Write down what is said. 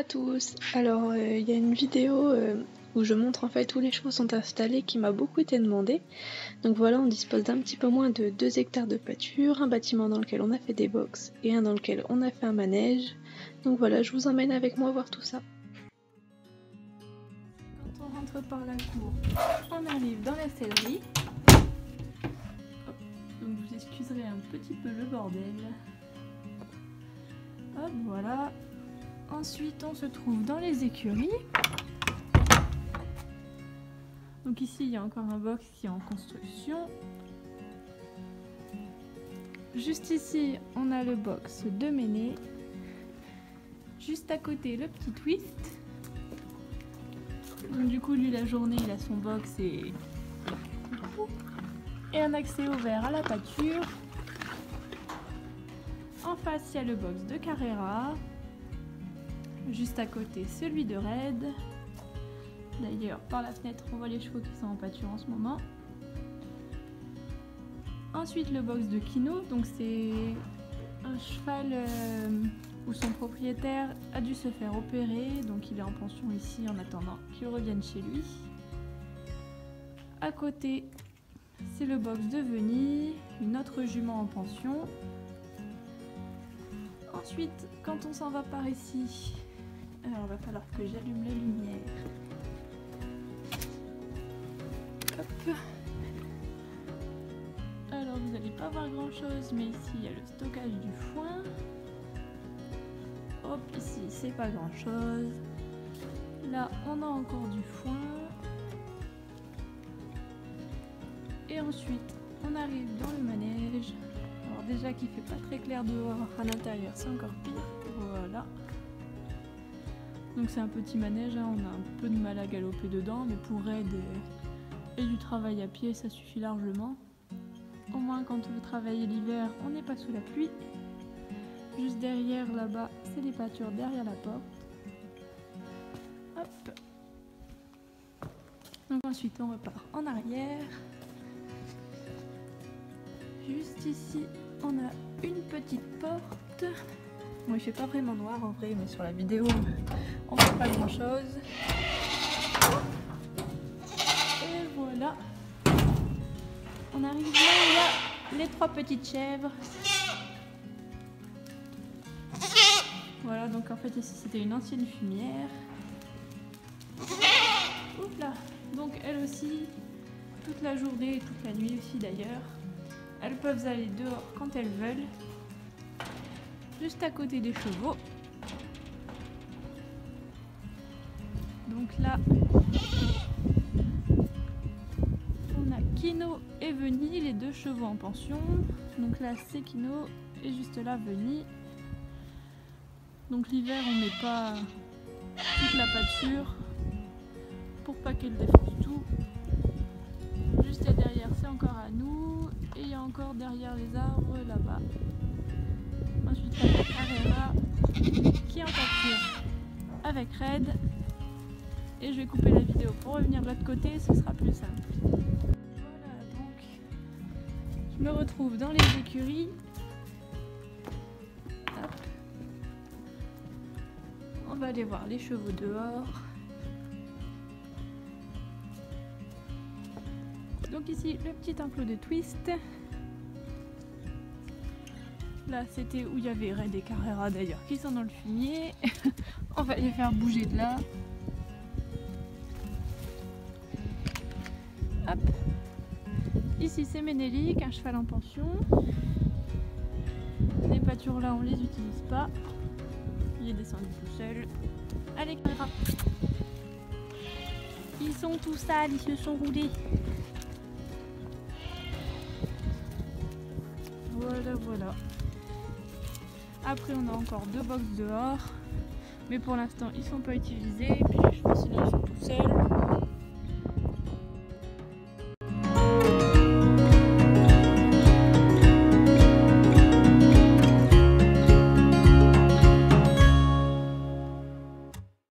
tous. Alors il y a une vidéo où je montre en fait où les chevaux sont installés qui m'a beaucoup été demandée. Donc voilà, on dispose d'un petit peu moins de 2 hectares de pâture, un bâtiment dans lequel on a fait des box et un dans lequel on a fait un manège. Donc voilà, je vous emmène avec moi voir tout ça. Quand on rentre par la cour, on arrive dans la sellerie. Donc vous excuserez un petit peu le bordel. Hop, voilà. Ensuite, on se trouve dans les écuries. Donc ici, il y a encore un box qui est en construction. Juste ici, on a le box de Méné. Juste à côté, le petit twist. Donc du coup, lui, la journée, il a son box et un accès ouvert à la pâture. En face, il y a le box de Carrera. Juste à côté, celui de Red. D'ailleurs, par la fenêtre, on voit les chevaux qui sont en pâture en ce moment. Ensuite, le box de Kino. Donc c'est un cheval où son propriétaire a dû se faire opérer. Donc il est en pension ici en attendant qu'il revienne chez lui. À côté, c'est le box de Veni, une autre jument en pension. Ensuite, quand on s'en va par ici, alors il va falloir que j'allume la lumière. Hop. Alors vous n'allez pas voir grand chose, mais ici il y a le stockage du foin. Hop, ici c'est pas grand chose. Là on a encore du foin. Et ensuite on arrive dans le manège. Alors déjà qu'il fait pas très clair dehors, à l'intérieur c'est encore pire. Voilà. Donc c'est un petit manège, hein. On a un peu de mal à galoper dedans, mais pour Red et du travail à pied ça suffit largement. Au moins quand on veut travailler l'hiver, on n'est pas sous la pluie. Juste derrière là-bas, c'est les pâtures derrière la porte. Hop. Donc ensuite on repart en arrière. Juste ici, on a une petite porte. Bon, il fait pas vraiment noir en vrai, mais sur la vidéo, on voit pas grand chose. Et voilà. On arrive là où il y a les 3 petites chèvres. Voilà, donc en fait ici c'était une ancienne fumière. Oups là. Donc elles aussi, toute la journée et toute la nuit aussi d'ailleurs. Elles peuvent aller dehors quand elles veulent. Juste à côté des chevaux. Donc là, on a Kino et Veni, les 2 chevaux en pension. Donc là, c'est Kino et juste là, Veni. Donc l'hiver, on met pas toute la pâture pour pas qu'elle défonce tout. Juste derrière, c'est encore à nous. Et il y a encore derrière les arbres là-bas. Ensuite, il y a Carrera qui est en pâture avec Red. Et je vais couper la vidéo pour revenir de l'autre côté, ce sera plus simple. Voilà, donc je me retrouve dans les écuries. Hop. On va aller voir les chevaux dehors. Donc ici, le petit enclos de twist. Là, c'était où il y avait Red et Carrera d'ailleurs qui sont dans le fumier. On va les faire bouger de là. Hop. Ici, c'est Ménélique, un cheval en pension. Les pâtures là, on les utilise pas. Il est descendu tout seul. Allez, Carrera. Ils sont tous sales, ils se sont roulés. Voilà, voilà. Après, on a encore 2 box dehors. Mais pour l'instant, ils sont pas utilisés. Et puis les chevaux, sinon, ils sont tout seuls.